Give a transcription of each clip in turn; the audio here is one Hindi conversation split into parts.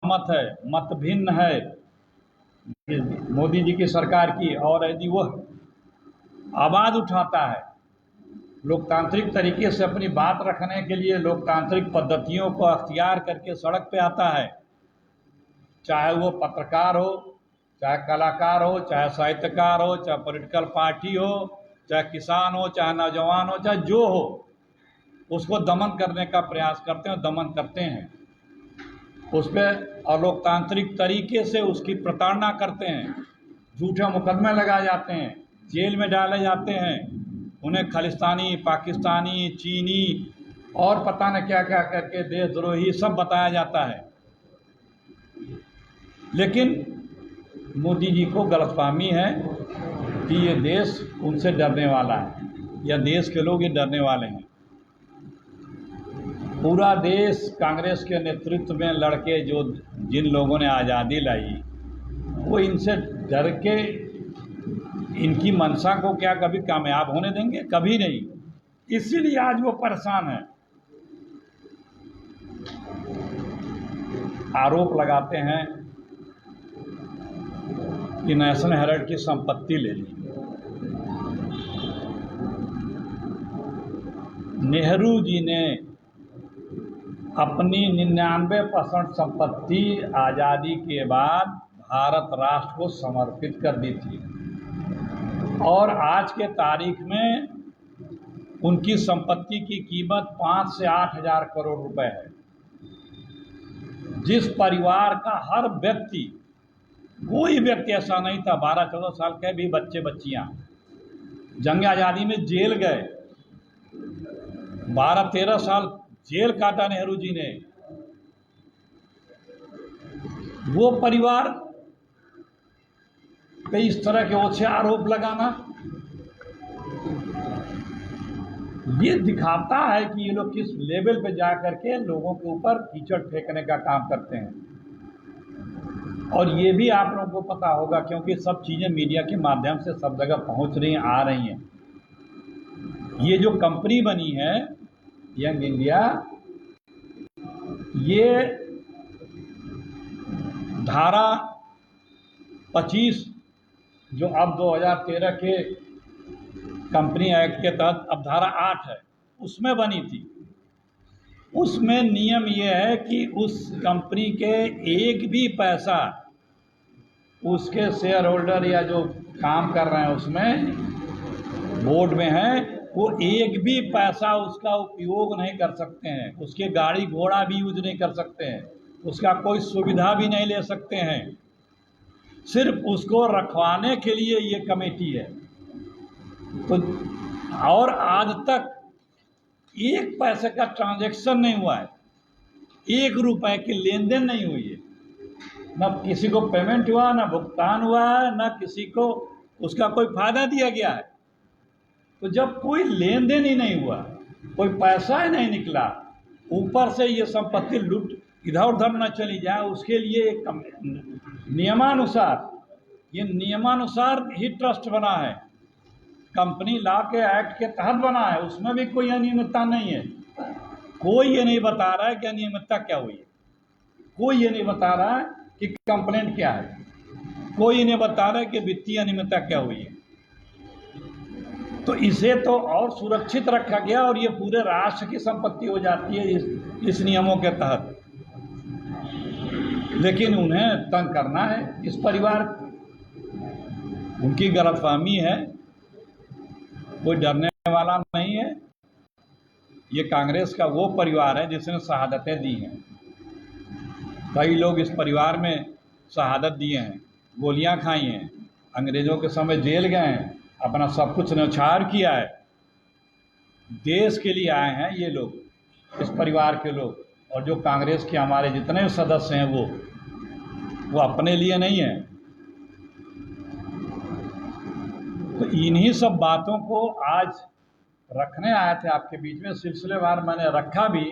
मत है, मत भिन्न है मोदी जी की सरकार की, और यदि वह आवाज़ उठाता है लोकतांत्रिक तरीके से अपनी बात रखने के लिए, लोकतांत्रिक पद्धतियों को अख्तियार करके सड़क पे आता है, चाहे वो पत्रकार हो, चाहे कलाकार हो, चाहे साहित्यकार हो, चाहे पॉलिटिकल पार्टी हो, चाहे किसान हो, चाहे नौजवान हो, चाहे जो हो, उसको दमन करने का प्रयास करते हैं, दमन करते हैं, उस पर अलोकतांत्रिक तरीके से उसकी प्रताड़ना करते हैं, झूठे मुकदमे लगाए जाते हैं, जेल में डाले जाते हैं, उन्हें खालिस्तानी, पाकिस्तानी, चीनी और पता न क्या क्या करके देशद्रोही सब बताया जाता है। लेकिन मोदी जी को गलतफहमी है कि ये देश उनसे डरने वाला है या देश के लोग ये डरने वाले हैं। पूरा देश कांग्रेस के नेतृत्व में लड़के जो जिन लोगों ने आज़ादी लाई, वो इनसे डर के इनकी मंशा को क्या कभी कामयाब होने देंगे? कभी नहीं। इसीलिए आज वो परेशान है। आरोप लगाते हैं कि नेशनल हेराल्ड की संपत्ति ले ली। नेहरू जी ने अपनी 99% संपत्ति आज़ादी के बाद भारत राष्ट्र को समर्पित कर दी थी, और आज के तारीख में उनकी संपत्ति की कीमत 5 से 8 हज़ार करोड़ रुपए है। जिस परिवार का हर व्यक्ति, कोई व्यक्ति ऐसा नहीं था, 12-14 साल के भी बच्चे बच्चियां जंग आज़ादी में जेल गए, 12-13 साल जेल काटा नेहरू जी ने। वो परिवार पे इस तरह के ओछे आरोप लगाना, ये दिखाता है कि ये लोग किस लेवल पे जा करके लोगों के ऊपर कीचड़ फेंकने का काम करते हैं। और ये भी आप लोगों को पता होगा, क्योंकि सब चीज़ें मीडिया के माध्यम से सब जगह पहुंच रही हैं, आ रही हैं। ये जो कंपनी बनी है यंग इंडिया, ये धारा 25 जो अब 2013 के कंपनी एक्ट के तहत अब धारा 8 है, उसमें बनी थी। उसमें नियम ये है कि उस कंपनी के एक भी पैसा उसके शेयर होल्डर या जो काम कर रहे हैं उसमें बोर्ड में है, वो एक भी पैसा उसका उपयोग नहीं कर सकते हैं, उसके गाड़ी घोड़ा भी यूज नहीं कर सकते हैं, उसका कोई सुविधा भी नहीं ले सकते हैं। सिर्फ उसको रखवाने के लिए ये कमेटी है। तो और आज तक एक पैसे का ट्रांजैक्शन नहीं हुआ है, 1 रुपए की लेन देन नहीं हुई है, न किसी को पेमेंट हुआ, न भुगतान हुआ है, न किसी को उसका कोई फायदा दिया गया है। तो जब कोई लेन देन ही नहीं हुआ, कोई पैसा ही नहीं निकला, ऊपर से ये संपत्ति लूट इधर उधर न चली जाए, उसके लिए एक नियमानुसार, ये नियमानुसार ही ट्रस्ट बना है, कंपनी लॉ के एक्ट के तहत बना है, उसमें भी कोई अनियमितता नहीं है। कोई ये नहीं बता रहा है कि अनियमितता क्या हुई है, कोई ये नहीं बता रहा है कि कंप्लेंट क्या है, कोई ये नहीं बता रहा है कि वित्तीय अनियमितता क्या हुई है। तो इसे तो और सुरक्षित रखा गया और ये पूरे राष्ट्र की संपत्ति हो जाती है इस नियमों के तहत। लेकिन उन्हें तंग करना है इस परिवार को, उनकी गलतफहमी है, कोई डरने वाला नहीं है। ये कांग्रेस का वो परिवार है जिसने शहादतें दी हैं। कई लोग इस परिवार में शहादत दिए हैं, गोलियां खाई हैं, अंग्रेज़ों के समय जेल गए हैं, अपना सब कुछ न्यौछावर किया है। देश के लिए आए हैं ये लोग, इस परिवार के लोग। और जो कांग्रेस के हमारे जितने सदस्य हैं वो अपने लिए नहीं है। तो इन्हीं सब बातों को आज रखने आए थे आपके बीच में। सिलसिलेवार मैंने रखा भी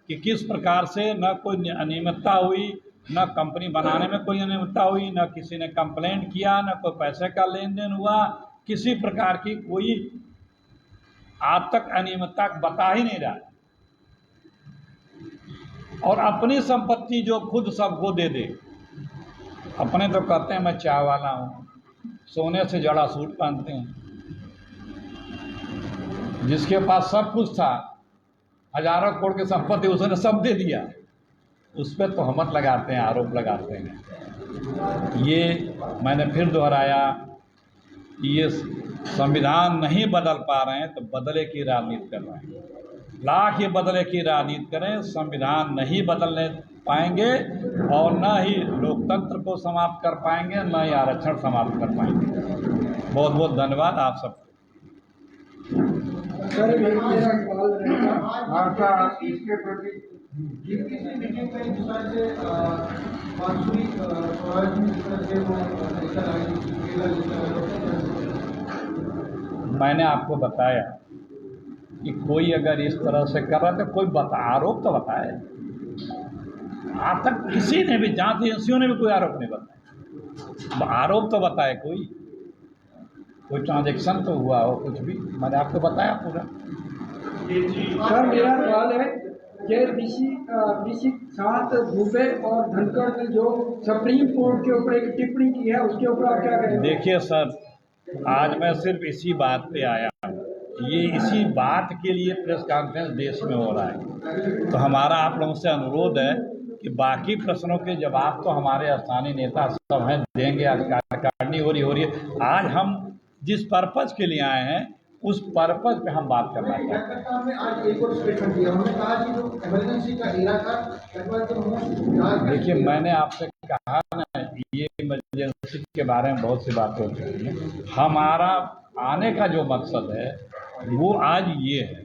कि किस प्रकार से न कोई अनियमितता हुई, न कंपनी बनाने में कोई अनियमितता हुई, न किसी ने कंप्लेंट किया, न कोई पैसे का लेन देन हुआ, किसी प्रकार की कोई आज तक अनियमितता बता ही नहीं रहा। और अपनी संपत्ति जो खुद सबको दे दे। अपने तो कहते हैं मैं चाय वाला हूँ, सोने से जड़ा सूट पहनते हैं। जिसके पास सब कुछ था, हजारों करोड़ की संपत्ति, उसने सब दे दिया, उस पर तोहमत लगाते हैं, आरोप लगाते हैं। ये मैंने फिर दोहराया कि ये संविधान नहीं बदल पा रहे हैं तो बदले की राजनीति कर रहे हैं। लाख ये बदले की राजनीति करें, संविधान नहीं बदलने पाएंगे और न ही लोकतंत्र को समाप्त कर पाएंगे, न ही आरक्षण समाप्त कर पाएंगे। बहुत बहुत धन्यवाद आप सबको। सर मेरा सवाल रहेगा इसके प्रति मैंने आपको बताया कि कोई अगर इस तरह से कर रहा है तो कोई आरोप तो बताए। आज तक किसी ने भी, जांच एजेंसियों ने भी कोई आरोप नहीं बताया। आरोप तो बताए, कोई ट्रांजैक्शन तो हुआ हो, कुछ भी। मैंने आपको बताया पूरा। सर मेरा सवाल है ये ऋषि साथ दुबे और धनखड़ ने जो सुप्रीम कोर्ट के ऊपर एक टिप्पणी की है, उसके ऊपर आप क्या कहेंगे? देखिए सर, आज मैं सिर्फ इसी बात पे आया हूँ। ये इसी बात के लिए प्रेस कॉन्फ्रेंस देश में हो रहा है। तो हमारा आप लोगों से अनुरोध है कि बाकी प्रश्नों के जवाब तो हमारे स्थानीय नेता सब हैं, देंगे। आज कार्यकारिणी हो रही है। आज हम जिस पर्पज के लिए आए हैं उस पर्पज पे हम बात करना चाहते हैं। आज एक और स्टेटमेंट दिया, उन्होंने कहा कि जो इमरजेंसी का एरा था, देखिए मैंने आपसे कहा ना, ये इमरजेंसी के बारे में बहुत सी बातें हो चुकी हैं। हमारा आने का जो मकसद है वो आज ये है।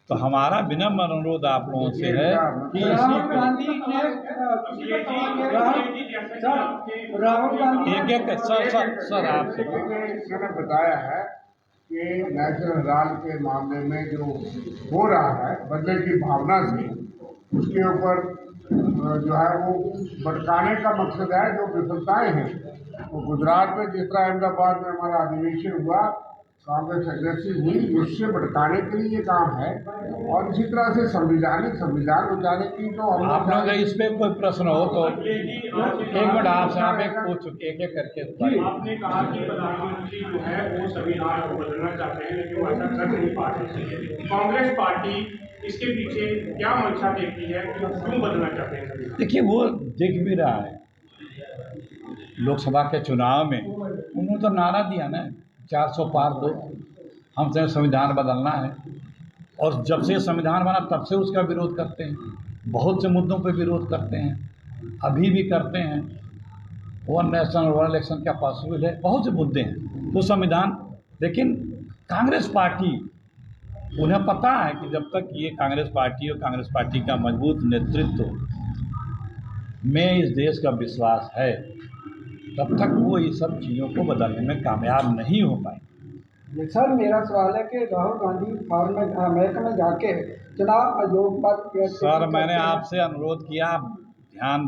तो हमारा विनम्र अनुरोध आप लोगों से है कि राहुल गांधी ने एक एक सर आपसे मैंने बताया है कि नेशनल राल के मामले में जो हो रहा है बदले की भावना से, उसके ऊपर जो है वो भटकाने का मकसद है। जो विफलताएं हैं वो गुजरात में जिस तरह अहमदाबाद में हमारा अधिवेशन हुआ, कांग्रेस अग्रेसिव हुई, उससे भटकाने के लिए ये काम है। और इसी तरह से संविधान बचाने की तो हम आप लोग इस पे कोई प्रश्न हो तो एक मिनट आप एक पूछ चुके, एक करके। आपने कहा कि प्रधानमंत्री जो है वो संविधान को बदलना चाहते हैं, लेकिन वो ऐसा कर नहीं पा रहे। कांग्रेस पार्टी इसके पीछे क्या मंशा देखती है कि क्यों बदलना चाहते हैं संविधान? देखिए वो दिख भी रहा है। लोकसभा के चुनाव में उन्होंने तो नारा दिया ना, 400 पार दो, हमसे संविधान बदलना है। और जब से संविधान बना तब से उसका विरोध करते हैं। बहुत से मुद्दों पर विरोध करते हैं, अभी भी करते हैं। वन नेशन वन इलेक्शन क्या पॉसिबल है, बहुत से मुद्दे हैं तो संविधान। लेकिन कांग्रेस पार्टी, उन्हें पता है कि जब तक ये कांग्रेस पार्टी और कांग्रेस पार्टी का मजबूत नेतृत्व में इस देश का विश्वास है, तब तक वो ये सब चीज़ों को बदलने में कामयाब नहीं हो पाएंगे। सर मेरा सवाल है कि राहुल गांधी अमेरिका में जाके चुनाव आयोग पर, सर मैंने आपसे अनुरोध किया, आप ध्यान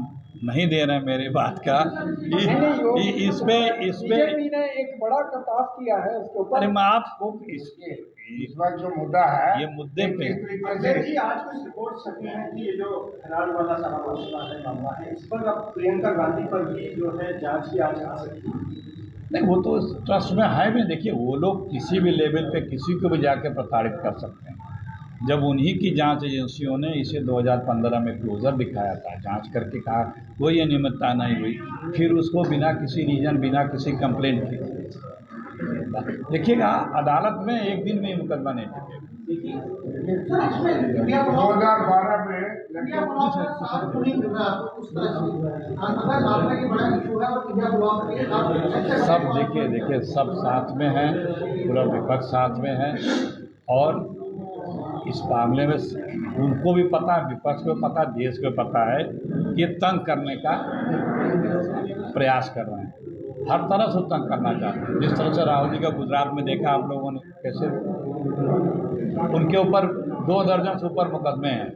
नहीं दे रहे हैं मेरी बात का। इस पे बीजेपी ने एक बड़ा कटाफ किया है उसके ऊपर। अरे मैं आपको इस बार जो मुद्दा है, ये मुद्दे पे जी आज कुछ रिपोर्ट छपी है कि ये जो हरार वाला सारा मसला है, मामला है, इस पर अब प्रियंका गांधी पर भी जो है जांच की आज आ सकती है। नहीं, वो तो ट्रस्ट में है भी। देखिए वो लोग किसी भी लेवल पे किसी को भी जाके प्रताड़ित कर सकते हैं। जब उन्हीं की जांच एजेंसियों ने इसे 2015 में क्लोजर दिखाया था, जांच करके कहा कोई अनियमितता नहीं हुई, फिर उसको बिना किसी रीजन, बिना किसी कंप्लेंट के देखिएगा अदालत में एक दिन में मुकदमा नहीं टिकेगा। 2012 में सब देखिए सब साथ में हैं, पूरा विपक्ष साथ में है। और इस मामले में उनको भी पता है, विपक्ष को पता है, देश को पता है कि तंग करने का प्रयास कर रहे हैं, हर तरह से तंग करना चाहते हैं। जिस तरह से राहुल जी का गुजरात में देखा आप लोगों ने, कैसे उनके ऊपर 2 दर्जन से ऊपर मुकदमे हैं।